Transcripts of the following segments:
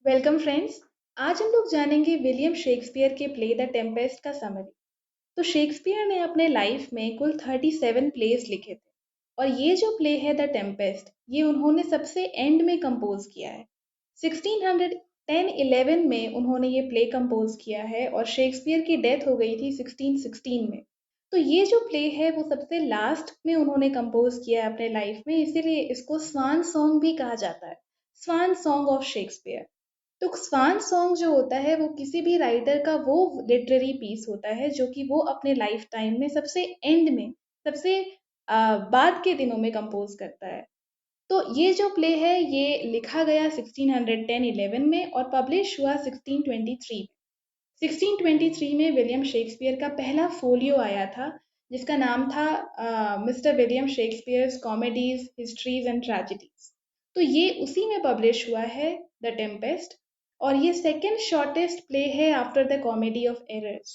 Welcome friends. आज हम लोग जानेंगे विलियम शेक्सपियर के प्ले द टेम्पेस्ट का समरी। तो शेक्सपियर ने अपने लाइफ में कुल 37 प्लेस लिखे थे और ये जो प्ले है द टेम्पेस्ट ये उन्होंने सबसे एंड में कंपोज किया है। 1610-11 में उन्होंने ये प्ले कंपोज किया है और शेक्सपियर की डेथ हो गई थी 1616 में। तो ये जो प्ले है वो सबसे लास्ट में उन्होंने कंपोज किया है अपने लाइफ में, इसीलिए इसको स्वान सॉन्ग भी कहा जाता है। स्वान सॉन्ग ऑफ शेक्सपियर। तो स्वान सॉन्ग जो होता है वो किसी भी राइटर का वो लिटरेरी पीस होता है जो कि वो अपने लाइफ टाइम में सबसे एंड में, सबसे बाद के दिनों में कंपोज करता है। तो ये जो प्ले है ये लिखा गया 1610-11 में और पब्लिश हुआ 1623 में। 1623 में विलियम शेक्सपियर का पहला फोलियो आया था जिसका नाम था mister William Shakespeare's comedies, histories and tragedies. तो ये उसी में पब्लिश हुआ है द टेम्पेस्ट और ये सेकंड शॉर्टेस्ट प्ले है after the comedy of errors.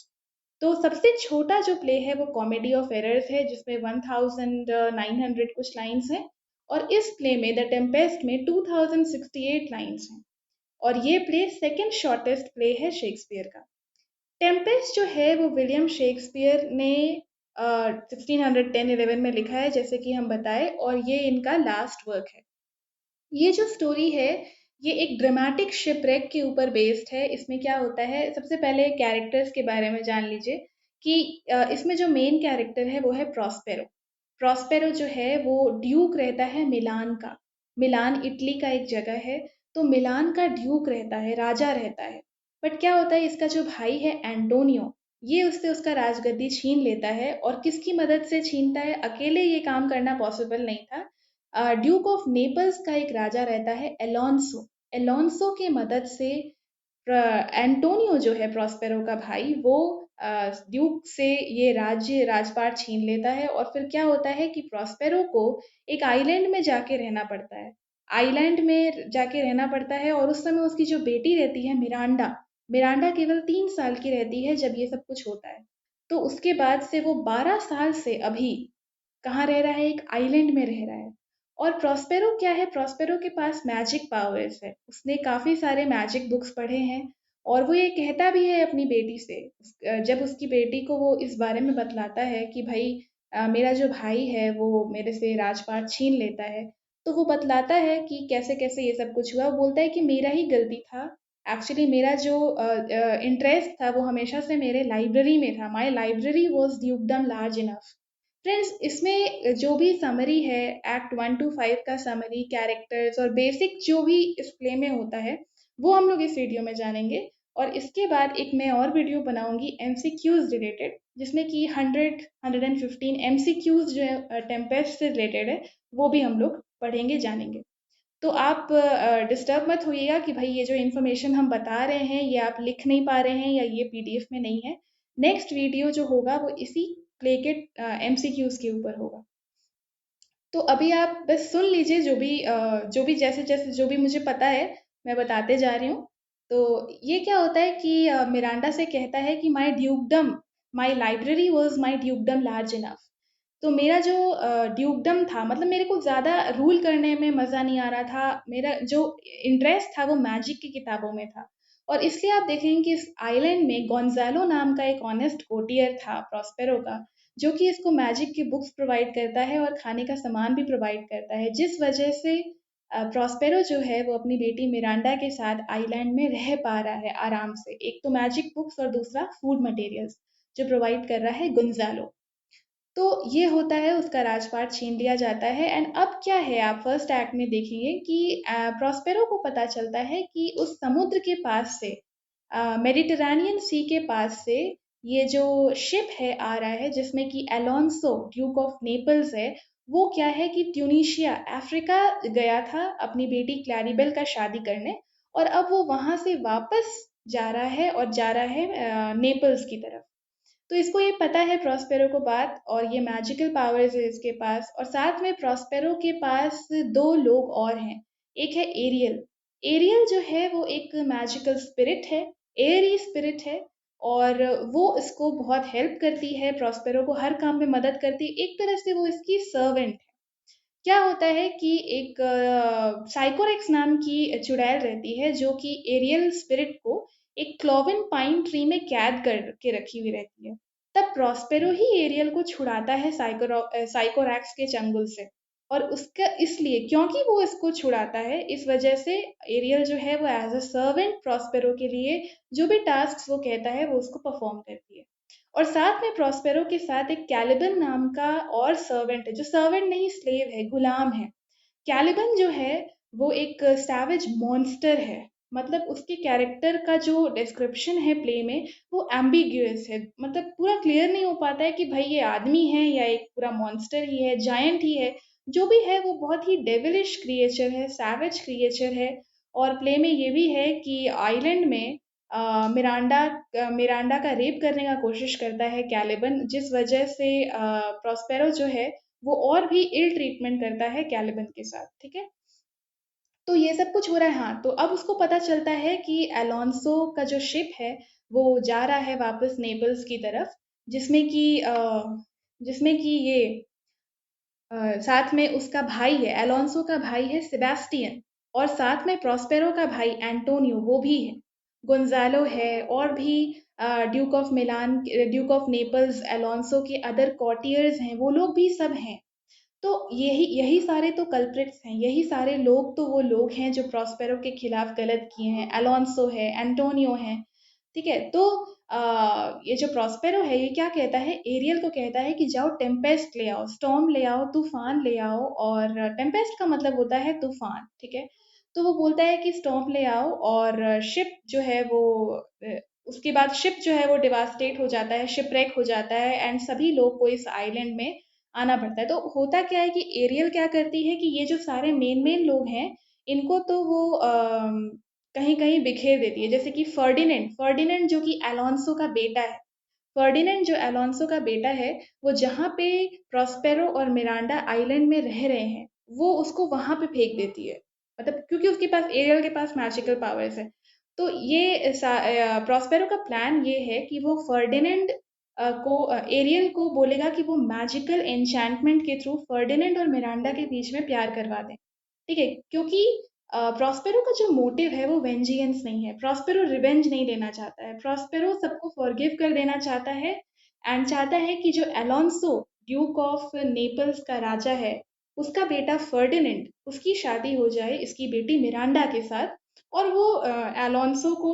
तो सबसे छोटा जो प्ले है वो कॉमेडी ऑफ एरर्स है जिसमें 1900 कुछ लाइन्स हैं और इस प्ले में द टेम्पेस्ट में 2068 लाइन्स हैं और ये प्ले सेकंड शॉर्टेस्ट प्ले है शेक्सपियर का। टेम्पेस्ट जो है वो विलियम शेक्सपियर ने 1610-11 में लिखा है जैसे कि हम बताए और ये इनका लास्ट वर्क है। ये जो स्टोरी है ये एक ड्रामेटिक शिपरेक के ऊपर बेस्ड है। इसमें क्या होता है, सबसे पहले कैरेक्टर्स के बारे में जान लीजिए कि इसमें जो मेन कैरेक्टर है वो है प्रॉस्पेरो। प्रॉस्पेरो जो है वो ड्यूक रहता है मिलान का। मिलान इटली का एक जगह है। तो मिलान का ड्यूक रहता है, राजा रहता है। बट क्या होता है, इसका जो भाई है एंटोनियो, ये उससे उसका राजगद्दी छीन लेता है और किसकी मदद से छीनता है, अकेले ये काम करना पॉसिबल नहीं था। ड्यूक ऑफ नेपल्स का एक राजा रहता है एलोंसो। एलोंसो के मदद से एंटोनियो जो है प्रॉस्पेरो का भाई वो ड्यूक से ये राजपाट छीन लेता है और फिर क्या होता है कि प्रॉस्पेरो को एक आइलैंड में जाके रहना पड़ता है। आइलैंड में जाके रहना पड़ता है और उस समय उसकी जो बेटी रहती है मिरांडा, मिरांडा केवल 3 साल की रहती है जब ये सब कुछ होता है। तो उसके बाद से वो 12 साल से अभी कहाँ रह रहा है, एक आइलैंड में रह रहा है। और प्रॉस्पेरो क्या है, प्रॉस्पेरो के पास मैजिक पावर्स है, उसने काफ़ी सारे मैजिक बुक्स पढ़े हैं और वो ये कहता भी है अपनी बेटी से। जब उसकी बेटी को वो इस बारे में बतलाता है कि भाई मेरा जो भाई है वो मेरे से राजपाट छीन लेता है, तो वो बतलाता है कि कैसे कैसे ये सब कुछ हुआ। वो बोलता है कि मेरा ही गलती था। एक्चुअली मेरा जो इंटरेस्ट था वो हमेशा से मेरे लाइब्रेरी में था। My library was dukedom large enough. Friends, इसमें जो भी समरी है, एक्ट 1 to 5 का समरी, कैरेक्टर्स और बेसिक जो भी इस प्ले में होता है वो हम लोग इस वीडियो में जानेंगे। और इसके बाद एक मैं और वीडियो बनाऊंगी एमसीक्यूज रिलेटेड, जिसमें कि 100-115 एमसीक्यूज जो है टेम्पेस्ट से रिलेटेड है वो भी हम लोग पढ़ेंगे, जानेंगे। तो आप डिस्टर्ब मत होइएगा कि भाई ये जो इन्फॉर्मेशन हम बता रहे हैं ये आप लिख नहीं पा रहे हैं या ये पीडीएफ में नहीं है। नेक्स्ट वीडियो जो होगा वो इसी प्ले के एमसीक्यूज के ऊपर होगा। तो अभी आप बस सुन लीजिए जो भी जैसे जैसे जो भी मुझे पता है मैं बताते जा रही हूँ। तो ये क्या होता है कि मिरांडा से कहता है कि my dukedom, my library was my dukedom large enough. तो मेरा जो ड्यूकडम था, मतलब मेरे को ज़्यादा रूल करने में मज़ा नहीं आ रहा था। मेरा जो इंटरेस्ट था वो मैजिक की किताबों में था। और इसलिए आप देखेंगे कि इस आइलैंड में गोंजालो नाम का एक ऑनेस्ट कोटियर था प्रॉस्पेरो का, जो कि इसको मैजिक की बुक्स प्रोवाइड करता है और खाने का सामान भी प्रोवाइड करता है, जिस वजह से प्रॉस्पेरो जो है वो अपनी बेटी मिरांडा के साथ आइलैंड में रह पा रहा है आराम से। एक तो मैजिक बुक्स और दूसरा फूड मटेरियल्स जो प्रोवाइड कर रहा है गुंजालो। तो ये होता है, उसका राजपाट छीन लिया जाता है। एंड अब क्या है, आप फर्स्ट एक्ट में देखेंगे कि प्रॉस्पेरो को पता चलता है कि उस समुद्र के पास से, मेडिटरेनियन सी के पास से ये जो शिप है आ रहा है जिसमें कि एलोंसो ड्यूक ऑफ नेपल्स है। वो क्या है कि ट्यूनीशिया, अफ्रीका गया था अपनी बेटी क्लैरिबेल का शादी करने और अब वो वहां से वापस जा रहा है और जा रहा है नेपल्स की तरफ। तो इसको ये पता है प्रॉस्पेरो को बात, और ये मैजिकल पावर्स है इसके पास। और साथ में प्रॉस्पेरो के पास दो लोग और हैं। एक है एरियल। एरियल जो है वो एक मैजिकल स्पिरिट है, एयरी स्पिरिट है। और वो इसको बहुत हेल्प करती है, प्रॉस्पेरो को हर काम में मदद करती है। एक तरह से वो इसकी सर्वेंट है। क्या होता है कि एक साइकोरेक्स नाम की चुड़ैल रहती है जो कि एरियल स्पिरिट को एक क्लोवन पाइन ट्री में कैद कर के रखी हुई रहती है। तब प्रॉस्पेरो ही एरियल को छुड़ाता है साइकोरैक्स के चंगुल से। और उसका इसलिए क्योंकि वो इसको छुड़ाता है, इस वजह से एरियल जो है वो एज अ सर्वेंट प्रॉस्पेरो के लिए जो भी टास्क वो कहता है वो उसको परफॉर्म करती है। और साथ में प्रॉस्पेरो के साथ एक कैलिबन नाम का और सर्वेंट है, जो सर्वेंट नहीं स्लेव है, गुलाम है। कैलिबन जो है वो एक सैवेज मॉन्स्टर है। मतलब उसके कैरेक्टर का जो डिस्क्रिप्शन है प्ले में वो एम्बिग्यूअस है, मतलब पूरा क्लियर नहीं हो पाता है कि भाई ये आदमी है या एक पूरा मॉन्स्टर ही है, जायंट ही है। जो भी है वो बहुत ही डेविलिश क्रिएचर है, सैवेज क्रिएचर है। और प्ले में ये भी है कि आइलैंड में मिरांडा मिरांडा का रेप करने का कोशिश करता है कैलिबन, जिस वजह से प्रॉस्पेरो जो है वो और भी इल ट्रीटमेंट करता है कैलिबन के साथ, ठीक है। तो ये सब कुछ हो रहा है। हाँ, तो अब उसको पता चलता है कि अलोंसो का जो शिप है वो जा रहा है वापस नेपल्स की तरफ, जिसमें कि जिसमें कि ये साथ में उसका भाई है, अलोंसो का भाई है सेबास्टियन। और साथ में प्रॉस्पेरो का भाई एंटोनियो वो भी है। गोंजालो है और भी Duke of Milan, Duke of Naples, Alonso के अदर कॉटियर्स हैं, वो लोग भी सब हैं। तो यही यही सारे तो कल्प्रिट्स हैं, यही सारे लोग तो वो लोग हैं जो प्रॉस्पेरो के खिलाफ गलत किए हैं। अलोंसो है, एंटोनियो है, ठीक है। तो ये जो प्रॉस्पेरो है ये क्या कहता है, एरियल को कहता है कि जाओ टेम्पेस्ट ले आओ, स्टॉर्म ले आओ, तूफान ले आओ। और टेम्पेस्ट का मतलब होता है तूफान, ठीक है। तो वो बोलता है कि स्टॉर्म ले आओ और शिप जो है वो उसके बाद शिप जो है वो डिवास्टेट हो जाता है, शिपरेक हो जाता है एंड सभी लोग को इस आइलैंड में आना पड़ता है। तो होता क्या है कि एरियल क्या करती है कि ये जो सारे मेन मेन लोग हैं इनको तो वो कहीं कहीं बिखेर देती है। जैसे कि फर्डिनेंड, फर्डिनेंड जो कि अलोंसो का बेटा है, फर्डिनेंड जो अलोंसो का बेटा है, वो जहाँ पे प्रॉस्पेरो और मिरांडा आइलैंड में रह रहे हैं वो उसको वहां पे फेंक देती है। मतलब क्योंकि उसके पास, एरियल के पास मैजिकल पावर्स है। तो ये प्रॉस्पेरो का प्लान ये है कि वो फर्डिनेंड एरियल को बोलेगा कि वो मैजिकल एन्चैंटमेंट के थ्रू फर्डिनेंड और मिरांडा के बीच में प्यार करवा दें, ठीक है। क्योंकि प्रॉस्पेरो का जो मोटिव है वो वेंजियंस नहीं है, प्रॉस्पेरो रिवेंज नहीं लेना चाहता है, प्रॉस्पेरो सबको फॉरगिव कर देना चाहता है। एंड चाहता है कि जो अलोंसो ड्यूक ऑफ नेपल्स का राजा है उसका बेटा फर्डिनेंड, उसकी शादी हो जाए इसकी बेटी मिरांडा के साथ। और वो अलोंसो को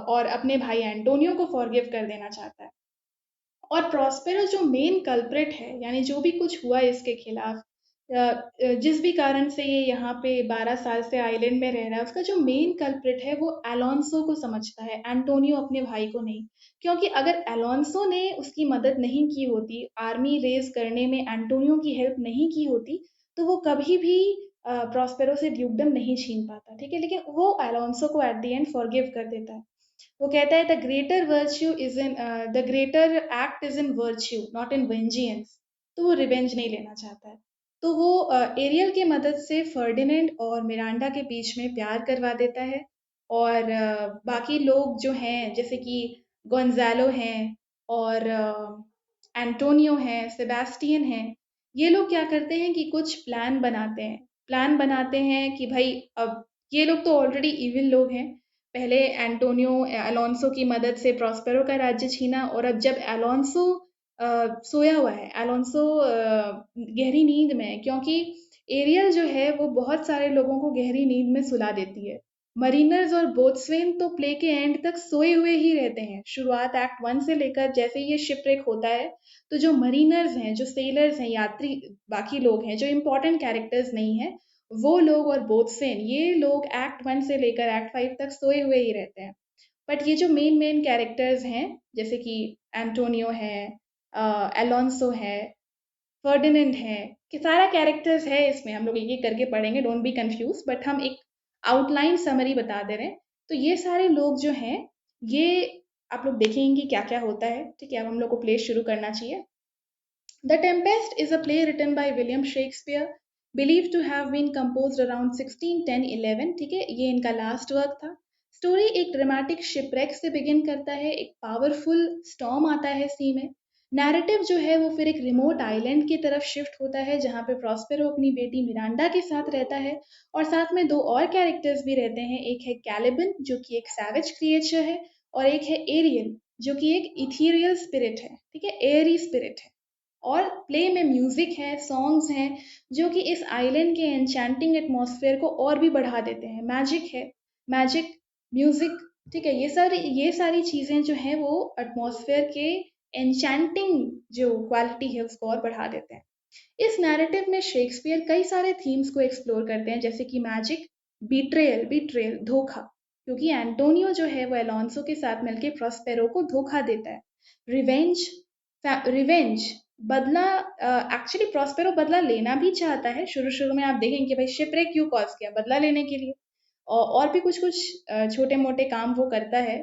और अपने भाई एंटोनियो को फॉरगिव कर देना चाहता है। और प्रॉस्पेरो जो मेन कल्प्रिट है, यानी जो भी कुछ हुआ इसके खिलाफ, जिस भी कारण से ये यहाँ पे 12 साल से आइलैंड में रह रहा है, उसका जो मेन कल्प्रिट है वो अलोंसो को समझता है, एंटोनियो अपने भाई को नहीं। क्योंकि अगर अलोंसो ने उसकी मदद नहीं की होती, आर्मी रेज करने में एंटोनियो की हेल्प नहीं की होती, तो वो कभी भी प्रॉस्पेरो से ड्यूकडम नहीं छीन पाता, ठीक है। लेकिन वो अलोंसो को एट द एंड फॉरगिव कर देता है। वो कहता है the greater act is in virtue not in vengeance. तो वो रिवेंज नहीं लेना चाहता है। तो वो एरियल की मदद से फर्डिनेंड और मिरांडा के बीच में प्यार करवा देता है। और बाकी लोग जो हैं जैसे कि गोंजालो हैं और एंटोनियो हैं, सेबास्टियन हैं, ये लोग क्या करते हैं कि कुछ प्लान बनाते हैं। प्लान बनाते हैं कि भाई अब ये लोग तो ऑलरेडी इविल लोग हैं। पहले एंटोनियो अलोंसो की मदद से प्रॉस्पेरो का राज्य छीना, और अब जब अलोंसो सोया हुआ है, अलोंसो गहरी नींद में है, क्योंकि एरियल जो है वो बहुत सारे लोगों को गहरी नींद में सुला देती है। मरीनर्स और बोट्सवेन तो प्ले के एंड तक सोए हुए ही रहते हैं, शुरुआत एक्ट 1 से लेकर जैसे ये शिपरेक होता है। तो जो मरीनर्स हैं, जो सेलर्स हैं, यात्री, बाकी लोग हैं जो इम्पोर्टेंट कैरेक्टर्स नहीं हैं, वो लोग और बोथसेन, ये लोग एक्ट 1 से लेकर एक्ट 5 तक सोए हुए ही रहते हैं। बट ये जो मेन मेन कैरेक्टर्स हैं जैसे कि एंटोनियो है, अलोंसो है, फर्डिनेंड है, कि सारा कैरेक्टर्स है इसमें, हम लोग एक एक करके पढ़ेंगे, डोंट बी कंफ्यूज, बट हम एक आउटलाइन समरी बता दे रहे हैं। तो ये सारे लोग जो हैं ये आप लोग देखेंगे कि क्या क्या होता है, ठीक है। अब हम लोग को प्ले शुरू करना चाहिए। The Tempest is a play written by William Shakespeare, believed to have been composed around 1610-11, ठीक है। ये इनका लास्ट वर्क था। स्टोरी एक ड्रामेटिक शिपरेक से बिगिन करता है, एक पावरफुल स्टॉर्म आता है सी में नैरेटिव जो है वो फिर एक रिमोट आइलैंड की तरफ शिफ्ट होता है जहाँ पे प्रॉस्पेरो अपनी बेटी मिरांडा के साथ रहता है और साथ में दो और कैरेक्टर्स भी रहते हैं। एक है कैलिबन जो कि एक सैवेज क्रिएचर है और एक है एरियल जो कि एक इथीरियल स्पिरिट है, ठीक है, एयरी स्पिरिट है। और प्ले में म्यूजिक है, सॉन्ग्स हैं जो कि इस आइलैंड के एन्चेंटिंग एटमॉस्फेयर को और भी बढ़ा देते हैं। मैजिक है, मैजिक, म्यूजिक, ठीक है, ये सारी चीज़ें जो हैं वो एटमॉस्फेयर के एन्चेंटिंग जो क्वालिटी है उसको और बढ़ा देते हैं। इस नैरेटिव में शेक्सपियर कई सारे थीम्स को एक्सप्लोर करते हैं जैसे कि मैजिक, बिट्रेयल बिट्रेयल धोखा, क्योंकि एंटोनियो जो है वो अलोंसो के साथ मिलकर प्रॉस्पेरो को धोखा देता है। रिवेंज, रिवेंज, बदला, एक्चुअली प्रॉस्पेरो बदला लेना भी चाहता है। शुरू शुरू में आप देखेंगे कि भाई शिपरेक क्यों कॉज किया, बदला लेने के लिए। और भी कुछ कुछ छोटे मोटे काम वो करता है,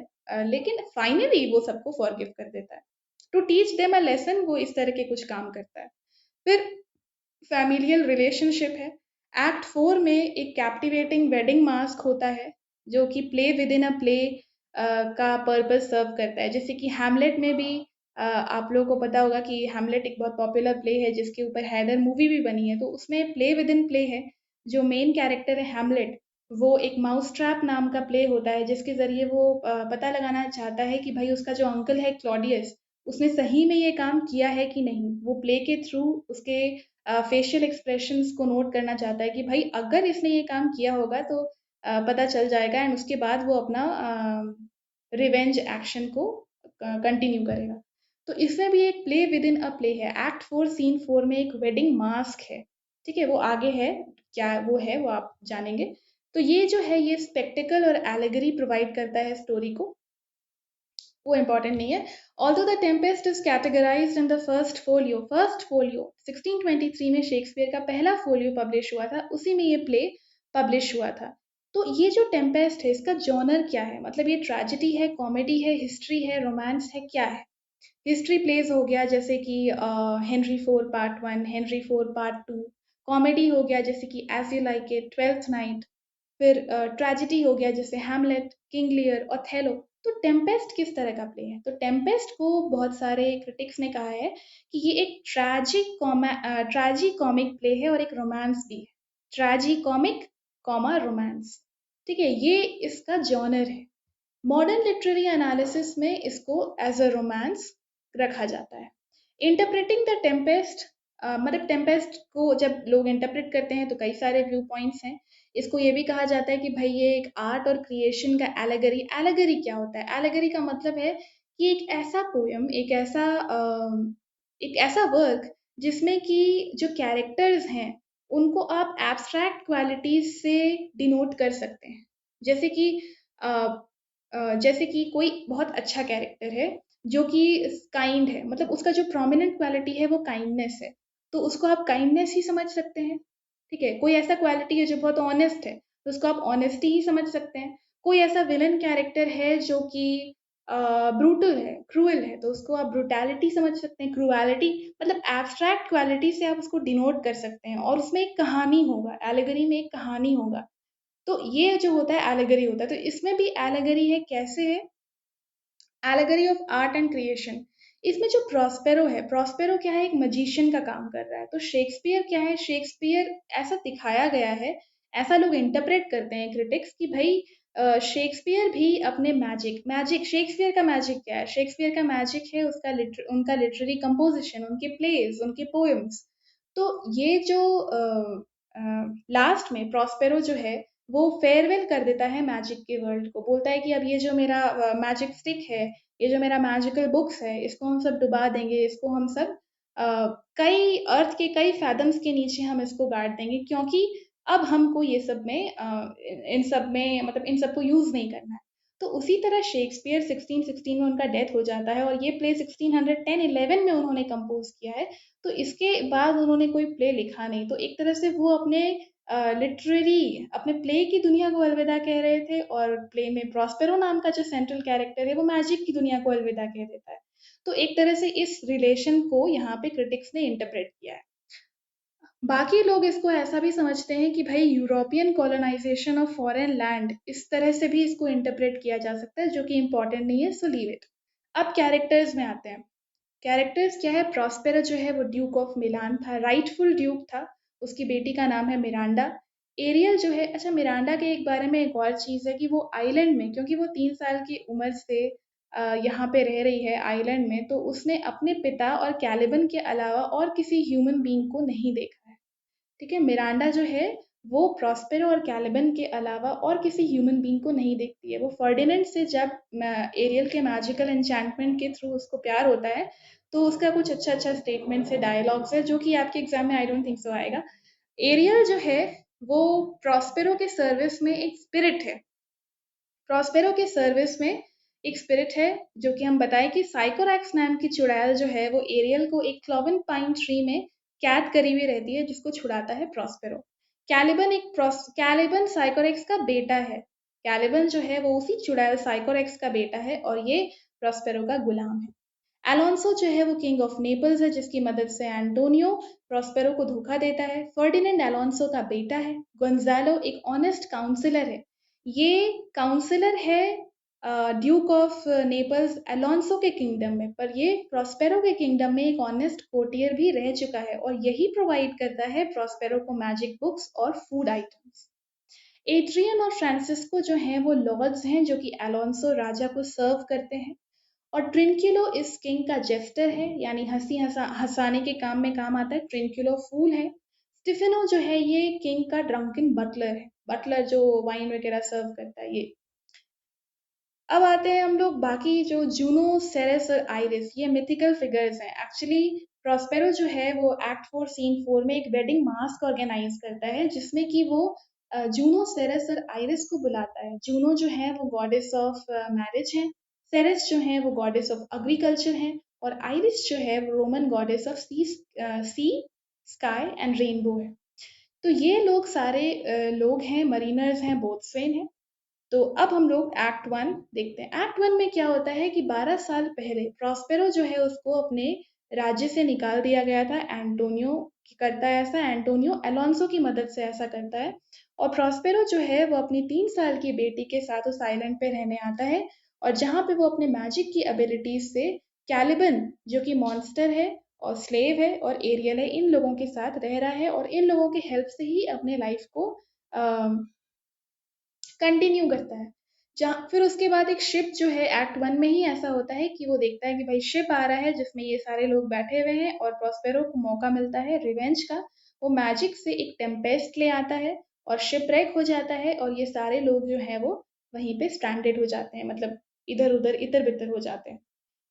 लेकिन फाइनली वो सबको फॉरगिव कर देता है। To teach them a lesson वो इस तरह के कुछ काम करता है। फिर फैमिलियल रिलेशनशिप है। एक्ट 4 में एक कैप्टिवेटिंग वेडिंग मास्क होता है जो कि play with in a play का पर्पस सर्व करता है। जैसे कि हैमलेट में भी आप लोगों को पता होगा कि हैमलेट एक बहुत पॉपुलर प्ले है जिसके ऊपर हैदर मूवी भी बनी है। तो उसमें प्ले विद इन प्ले है। जो मेन कैरेक्टर है हैमलेट, वो एक माउस ट्रैप नाम का प्ले होता है जिसके ज़रिए वो पता लगाना चाहता है कि भाई उसका जो अंकल है क्लॉडियस, उसने सही में ये काम किया है कि नहीं। वो प्ले के थ्रू उसके फेशियल एक्सप्रेशंस को नोट करना चाहता है कि भाई अगर इसने ये काम किया होगा तो पता चल जाएगा एंड उसके बाद वो अपना रिवेंज एक्शन को कंटिन्यू करेगा। तो इसमें भी एक play with in a play है। एक्ट 4 सीन 4 में एक वेडिंग मास्क है, ठीक है, वो आगे है, क्या वो है वो आप जानेंगे। तो ये जो है ये स्पेक्टिकल और एलेगरी प्रोवाइड करता है स्टोरी को, वो इम्पोर्टेंट नहीं है। Although the Tempest is categorised in the first folio 1623 में शेक्सपियर का पहला फोलियो पब्लिश हुआ था, उसी में ये प्ले पब्लिश हुआ था। तो ये जो टेम्पेस्ट है इसका जॉनर क्या है, मतलब ये ट्रेजेडी है, कॉमेडी है, हिस्ट्री है, रोमांस है, क्या है। हिस्ट्री प्लेस हो गया जैसे कि Henry 4 part 1, Henry 4 part 2। Comedy हो गया जैसे कि as you like it, twelfth night. फिर ट्रेजेडी हो गया जैसे हैमलेट, किंग लियर, ओथेलो। तो टेम्पेस्ट किस तरह का प्ले है, तो टेम्पेस्ट को बहुत सारे क्रिटिक्स ने कहा है कि ये एक ट्रैजी कॉमिक प्ले है और एक रोमांस भी है। ट्रैजी कॉमिक कॉमा रोमांस, ठीक है, ये इसका जॉनर है। मॉडर्न लिटरेरी एनालिसिस में इसको एज अ रोमांस रखा जाता है। इंटरप्रेटिंग द टेम्पेस्ट, मतलब टेम्पेस्ट को जब लोग इंटरप्रेट करते हैं तो कई सारे व्यू पॉइंट्स हैं। इसको ये भी कहा जाता है कि भाई ये एक आर्ट और क्रिएशन का एलेगरी। एलेगरी क्या होता है, एलेगरी का मतलब है कि एक ऐसा पोयम, एक ऐसा वर्क जिसमें कि जो कैरेक्टर्स हैं उनको आप एब्स्ट्रैक्ट क्वालिटीज से डिनोट कर सकते हैं। जैसे कि जैसे कि कोई बहुत अच्छा कैरेक्टर है जो कि काइंड है, मतलब उसका जो प्रोमिनेंट क्वालिटी है वो काइंडनेस है, तो उसको आप काइंडनेस ही समझ सकते हैं, ठीक है। कोई ऐसा क्वालिटी है जो बहुत ऑनेस्ट है तो उसको आप ऑनेस्टी ही समझ सकते हैं। कोई ऐसा विलन कैरेक्टर है जो कि ब्रूटल है, क्रूअल है, तो उसको आप ब्रूटैलिटी समझ सकते हैं, क्रूएलिटी। मतलब एब्स्ट्रैक्ट क्वालिटी से आप उसको डिनोट कर सकते हैं और उसमें एक कहानी होगा, एलेगरी में एक कहानी होगा। तो ये जो होता है एलेगरी होता है। तो इसमें भी एलेगरी है, कैसे है, allegory of art and creation. इसमें जो प्रॉस्पेरो है, प्रॉस्पेरो क्या है, एक मजिशियन का काम कर रहा है। तो शेक्सपियर क्या है, शेक्सपियर ऐसा दिखाया गया है, ऐसा लोग इंटरप्रेट करते हैं क्रिटिक्स कि भाई शेक्सपियर भी अपने मैजिक मैजिक शेक्सपियर का मैजिक क्या है, शेक्सपियर का मैजिक है उनका लिटरेरी कंपोजिशन, उनके प्लेज, उनके पोएम्स। तो ये जो लास्ट में प्रॉस्पेरो जो है वो फेयरवेल कर देता है मैजिक के वर्ल्ड को, बोलता है कि अब ये जो मेरा मैजिक स्टिक है, ये जो मेरा मैजिकल बुक्स है, इसको हम सब डुबा देंगे, इसको हम सब अ, कई अर्थ के कई फैदम्स के नीचे हम इसको गाड़ देंगे, क्योंकि अब हमको ये सब में इन सब में मतलब इन सब को यूज नहीं करना है। तो उसी तरह शेक्सपियर 1616 में उनका डेथ हो जाता है और ये प्ले 1610-11 में उन्होंने कंपोज किया है। तो इसके बाद उन्होंने कोई प्ले लिखा नहीं। तो एक तरह से वो अपने लिटरेरी अपने प्ले की दुनिया को अलविदा कह रहे थे और प्ले में प्रॉस्पेरो नाम का जो सेंट्रल कैरेक्टर है वो मैजिक की दुनिया को अलविदा कह देता है। तो एक तरह से इस रिलेशन को यहाँ पे क्रिटिक्स ने इंटरप्रेट किया है। बाकी लोग इसको ऐसा भी समझते हैं कि भाई European colonisation of foreign land, इस तरह से भी इसको इंटरप्रेट किया जा सकता है, जो कि इम्पोर्टेंट नहीं है, सो लीव इट। अब कैरेक्टर्स में आते हैं। कैरेक्टर्स क्या है, प्रॉस्पेरो जो है वो ड्यूक ऑफ मिलान था, राइटफुल ड्यूक था। उसकी बेटी का नाम है मिरांडा। एरियल जो है, अच्छा मिरांडा के एक बारे में एक और चीज़ है कि वो आइलैंड में, क्योंकि वो 3 साल की उम्र से यहाँ पे रह रही है आइलैंड में, तो उसने अपने पिता और कैलिबन के अलावा और किसी ह्यूमन बीइंग को नहीं देखा है। ठीक है, मिरांडा जो है वो प्रॉस्पेरो और कैलिबन के अलावा और किसी ह्यूमन बीइंग को नहीं देखती है। वो फर्डिनेंड से जब एरियल के मैजिकल एन्चैंटमेंट के थ्रू उसको प्यार होता है, तो उसका कुछ अच्छा अच्छा स्टेटमेंट्स है, डायलॉग्स है, जो कि आपके एग्जाम में आई डोंट थिंक सो आएगा। एरियल जो है वो प्रॉस्पेरो के सर्विस में एक स्पिरिट है। प्रॉस्पेरो के सर्विस में एक स्पिरिट है, जो कि हम बताएं कि साइकोरैक्स नाम की चुड़ैल जो है वो एरियल को एक क्लोवन पाइन ट्री में कैद करी हुई रहती है, जिसको छुड़ाता है प्रॉस्पेरो। कैलिबन साइकोरैक्स का बेटा है। कैलिबन जो है वो उसी चुड़ैल साइकोरैक्स का बेटा है और ये प्रॉस्पेरो का गुलाम है। अलोंसो जो है वो किंग ऑफ नेपल्स है, जिसकी मदद से एंटोनियो प्रॉस्पेरो को धोखा देता है। फर्डिनेंड अलोंसो का बेटा है। गोंजालो एक ऑनेस्ट काउंसिलर है। ये काउंसिलर है ड्यूक ऑफ नेपल्स अलोंसो के किंगडम में, पर ये प्रॉस्पेरो के किंगडम में एक ऑनेस्ट कोर्टियर भी रह चुका है और यही प्रोवाइड करता है प्रॉस्पेरो को मैजिक बुक्स और फूड आइटम्स। एड्रियन और फ्रांसिस्को जो हैं वो लॉर्ड्स हैं, जो कि अलोंसो राजा को सर्व करते हैं। और ट्रिंक्युलो इस किंग का जेस्टर है, यानी हंसाने के काम में काम आता है। ट्रिंक्युलो फूल है। स्टिफेनो जो है ये किंग का ड्रंकन बटलर है, बटलर जो वाइन वगैरह सर्व करता है ये। अब आते हैं हम लोग बाकी जो जूनो, सेरेस और आइरिस, ये मिथिकल फिगर्स हैं। एक्चुअली प्रॉस्पेरो जो है वो एक्ट 4 सीन 4 में एक वेडिंग मास्क ऑर्गेनाइज करता है, जिसमें कि वो जूनो, सेरेस और आइरिस को बुलाता है। जूनो जो है वो गॉडेस ऑफ मैरिज है। सेरेस जो है वो गॉडेस ऑफ एग्रीकल्चर है। और आइरिस जो है वो Roman goddess of sea, sky and rainbow है। तो ये लोग सारे लोग हैं, मरीनर्स हैं, बोट्सवेन हैं। तो अब हम लोग एक्ट 1 देखते हैं। एक्ट 1 में क्या होता है कि 12 साल पहले प्रॉस्पेरो जो है उसको अपने राज्य से निकाल दिया गया था। एंटोनियो करता है ऐसा, एंटोनियो अलोंसो की मदद से ऐसा करता है। और प्रॉस्पेरो जो है वो अपनी 3 साल की बेटी के साथ उस आइलैंड पे रहने आता है, और जहाँ पे वो अपने मैजिक की एबिलिटीज से कैलिबन जो कि मॉन्स्टर है और स्लेव है और एरियल है, इन लोगों के साथ रह रहा है और इन लोगों की हेल्प से ही अपने लाइफ को कंटिन्यू करता है। जहाँ फिर उसके बाद एक शिप जो है एक्ट 1 में ही ऐसा होता है कि वो देखता है कि भाई शिप आ रहा है जिसमें ये सारे लोग बैठे हुए हैं, और प्रॉस्पेरो को मौका मिलता है रिवेंज का। वो मैजिक से एक टेम्पेस्ट ले आता है और शिप रेक हो जाता है, और ये सारे लोग जो हैं वो वहीं पे स्ट्रैंडेड हो जाते हैं, मतलब इधर उधर इतर बितर हो जाते हैं।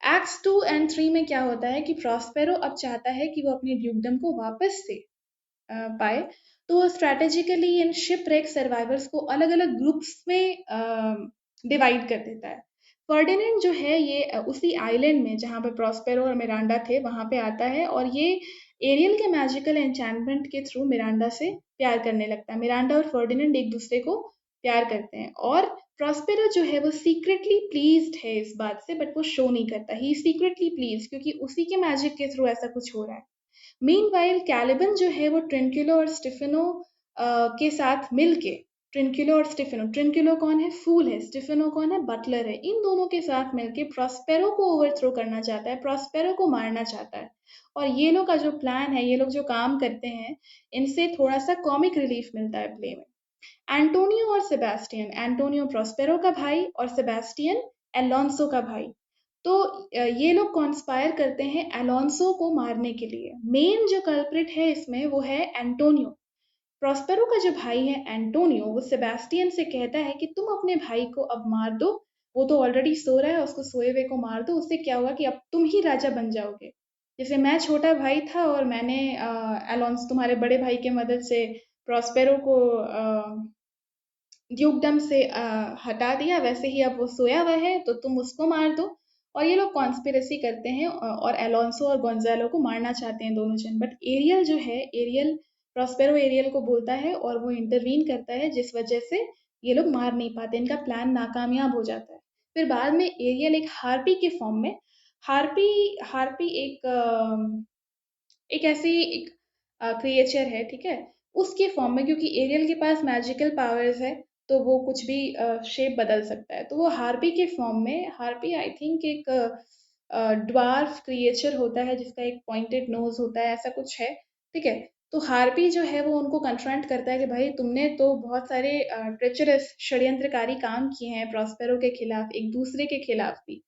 एक्ट्स 2 एंड 3 में क्या होता है कि प्रॉस्पेरो अब चाहता है कि वो अपने ड्यूकडम को वापस से पाए। तो वो strategically in ship rake survivors को अलग अलग ग्रुप्स में डिवाइड कर देता है। फर्डिनेंड जो है ये उसी आइलैंड में जहाँ पे प्रॉस्पेरो और मिरांडा थे वहाँ पे आता है, और ये एरियल के मैजिकल एन्चैंटमेंट के थ्रू मिरांडा से प्यार करने लगता है। मिरांडा और फर्डिनेंड एक दूसरे को प्यार करते हैं, और प्रॉस्पेरो जो है वो सीक्रेटली प्लीज्ड है इस बात से, बट वो शो नहीं करता। ही सीक्रेटली प्लीज, क्योंकि उसी के मैजिक के थ्रू ऐसा कुछ हो रहा है। मीनवाइल कैलिबन जो है वो ट्रिंक्युलो और स्टिफेनो के साथ मिलके, ट्रिंक्युलो और स्टिफेनो, ट्रिंक्युलो कौन है, फूल है, स्टिफेनो कौन है, बटलर है, इन दोनों के साथ मिलके प्रॉस्पेरो को ओवरथ्रो करना चाहता है, प्रॉस्पेरो को मारना चाहता है। और ये लोग का जो प्लान है, ये लोग जो काम करते हैं, इनसे थोड़ा सा कॉमिक रिलीफ मिलता है प्ले में। एंटोनियो और सेबेस्टियन, एंटोनियो प्रॉस्पेरो का भाई और सेबेस्टियन अलोंसो का भाई। तो ये लोग कॉन्स्पायर करते हैं अलोंसो को मारने के लिए। मेन जो कल्प्रिट है इसमें वो है एंटोनियो। प्रॉस्पेरो का जो भाई है एंटोनियो, वो सेबेस्टियन से कहता है कि तुम अपने भाई को अब मार दो, वो तो ऑलरेडी सो रहा है, उसको सोए हुए को मार दो, उससे क्या होगा कि अब तुम ही राजा बन जाओगे। जैसे मैं छोटा भाई था और मैंने अलोंस तुम्हारे बड़े भाई के मदद से प्रॉस्पेरो को ड्यूकडम से हटा दिया, वैसे ही अब वो सोया हुआ है तो तुम उसको मार दो। और ये लोग कॉन्स्पिरेसी करते हैं और अलोंसो और गोंजालो को मारना चाहते हैं दोनों जन, बट एरियल जो है, एरियल प्रॉस्पेरो एरियल को बोलता है और वो इंटरवीन करता है, जिस वजह से ये लोग मार नहीं पाते, इनका प्लान नाकामयाब हो जाता है। फिर बाद में एरियल एक हार्पी के फॉर्म में, हार्पी हार्पी एक ऐसी एक क्रिएचर है, ठीक है, उसके फॉर्म में, क्योंकि एरियल के पास मैजिकल पावर्स है तो वो कुछ भी शेप बदल सकता है, तो वो हार्पी के फॉर्म में, हार्पी आई थिंक एक ड्वार्फ क्रिएचर होता है जिसका एक पॉइंटेड नोज होता है, ऐसा कुछ है, ठीक है। तो हार्पी जो है वो उनको कन्फ्रंट करता है कि भाई तुमने तो बहुत सारे ट्रेचरस षड्यंत्रकारी काम किए हैं प्रॉस्पेरो के खिलाफ, एक दूसरे के खिलाफ भी।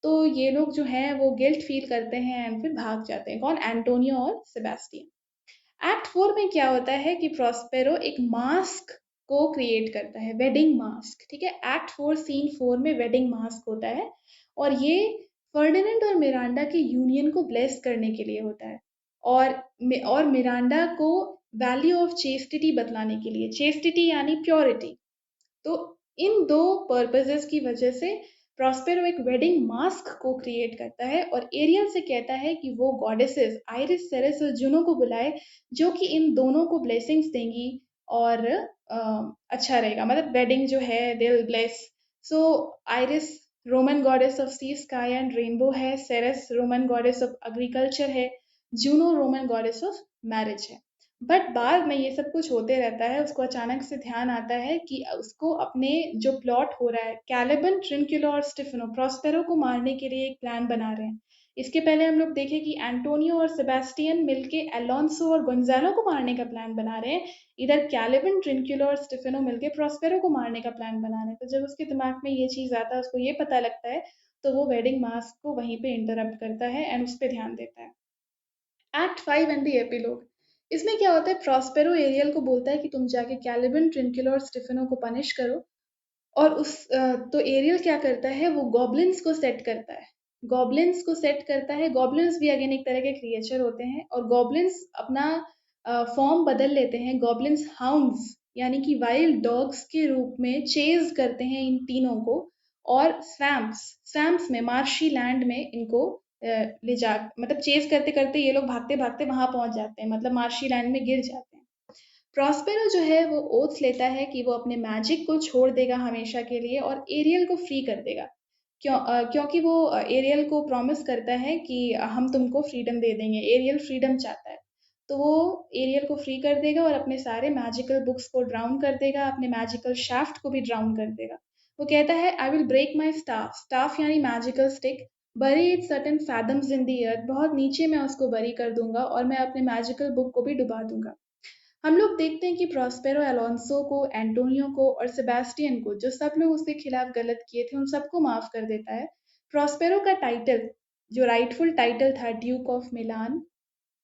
तो ये लोग जो हैं वो गिल्ट फील करते हैं एंड फिर भाग जाते हैं। कौन? एंटोनियो और सेबेस्टियन। एक्ट 4 में क्या होता है कि प्रॉस्पेरो एक मास्क को क्रिएट करता है, वेडिंग मास्क, ठीक है। एक्ट 4 सीन 4 में वेडिंग मास्क होता है और ये फर्डिनेंड और मिरांडा की यूनियन को ब्लेस करने के लिए होता है और मिरांडा को वैल्यू ऑफ चेस्टिटी बतलाने के लिए, चेस्टिटी यानी प्योरिटी। तो इन दो पर्पसेस की वजह से प्रॉस्पेरो एक वेडिंग मास्क को क्रिएट करता है और एरियल से कहता है कि वो गॉडेसेस आइरिस, सेरेस और जुनो को बुलाए, जो कि इन दोनों को ब्लेसिंग्स देंगी और अच्छा रहेगा, मतलब वेडिंग जो है they will bless. So Iris Roman goddess of sea, sky and rainbow है, Ceres Roman goddess of agriculture है, Juno Roman goddess of marriage है। बट बाद में ये सब कुछ होते रहता है, उसको अचानक से ध्यान आता है कि उसको अपने जो प्लॉट हो रहा है, कैलिबन, ट्रिनक्युलो और स्टिफेनो प्रॉस्पेरो को मारने के लिए एक प्लान बना रहे हैं। इसके पहले हम लोग देखें कि एंटोनियो और सेबेस्टियन मिलके अलोंसो और गोंजालो को मारने का प्लान बना रहे हैं। इधर कैलिबन, ट्रिनक्युलो और स्टिफेनो मिलके प्रॉस्पेरो को मारने का प्लान बना रहे हैं। तो जब उसके दिमाग में ये चीज आता है, उसको ये पता लगता है, तो वो वेडिंग मास्क को वहीं पे इंटरप्ट करता है एंड उस पर ध्यान देता है। Act 5 and the epilogue. इसमें क्या होता है, प्रॉस्पेरो एरियल को बोलता है कि तुम जाके कैलिबन, ट्रिनक्युलो और स्टिफेनो को पनिश करो। और तो एरियल क्या करता है, वो गॉब्लिन्स को सेट करता है, गॉब्लिन्स को सेट करता है। गॉब्लिन्स भी अगेन एक तरह के क्रिएचर होते हैं और गॉब्लिन्स अपना फॉर्म बदल लेते हैं, गॉब्लिन्स हाउंड्स यानी कि वाइल्ड डॉग्स के रूप में चेज करते हैं इन तीनों को और स्वैम्प्स में, मार्शी लैंड में इनको ले जा, मतलब चेज करते करते ये लोग भागते भागते वहां पहुंच जाते हैं, मतलब मार्शी लैंड में गिर जाते हैं। प्रॉस्पेरो जो है वो ओथ लेता है कि वो अपने मैजिक को छोड़ देगा हमेशा के लिए और एरियल को फ्री कर देगा। क्योंकि वो एरियल को प्रॉमिस करता है कि हम तुमको फ्रीडम दे देंगे, एरियल फ्रीडम चाहता है। तो वो एरियल को फ्री कर देगा और अपने सारे मैजिकल बुक्स को ड्राउन कर देगा, अपने मैजिकल शाफ्ट को भी ड्राउन कर देगा। वो कहता है I will break my staff, staff यानी magical stick, bury it certain fathoms in the earth, बहुत नीचे मैं उसको बरी कर दूंगा और मैं अपने मैजिकल बुक को भी डुबा दूंगा। हम लोग देखते हैं कि प्रॉस्पेरो अलोंसो को, एंटोनियो को और सेबेस्टियन को, जो सब लोग उसके खिलाफ गलत किए थे, उन सबको माफ कर देता है। प्रॉस्पेरो का टाइटल, जो राइटफुल टाइटल था ड्यूक ऑफ मिलान,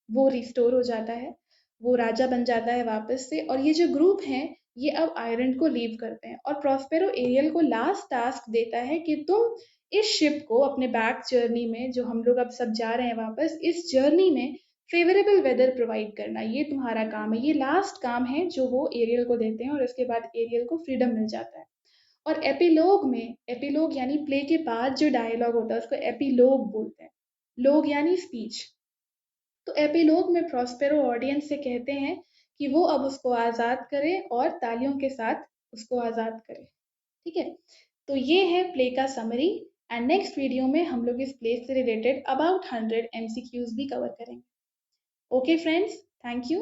वो रिस्टोर हो जाता है, वो राजा बन जाता है वापस से। और ये जो ग्रुप हैं ये अब आयरलैंड को लीव करते हैं और प्रॉस्पेरो एरियल को लास्ट टास्क देता है कि तुम इस शिप को अपने बैक जर्नी में, जो हम लोग अब सब जा रहे हैं वापस, इस जर्नी में फेवरेबल वेदर प्रोवाइड करना, ये तुम्हारा काम है। ये लास्ट काम है जो वो एरियल को देते हैं और इसके बाद एरियल को फ्रीडम मिल जाता है। और एपिलोग में, एपिलोग यानी प्ले के बाद जो डायलॉग होता है उसको एपिलोग बोलते हैं, लोग यानी स्पीच। तो एपिलोग में प्रॉस्पेरो ऑडियंस से कहते हैं कि वो अब उसको आज़ाद करे और तालियों के साथ उसको आज़ाद करे, ठीक है। तो ये है प्ले का समरी एंड नेक्स्ट वीडियो में हम लोग इस प्ले से रिलेटेड अबाउट 100 MCQs भी कवर करेंगे। Okay friends, thank you.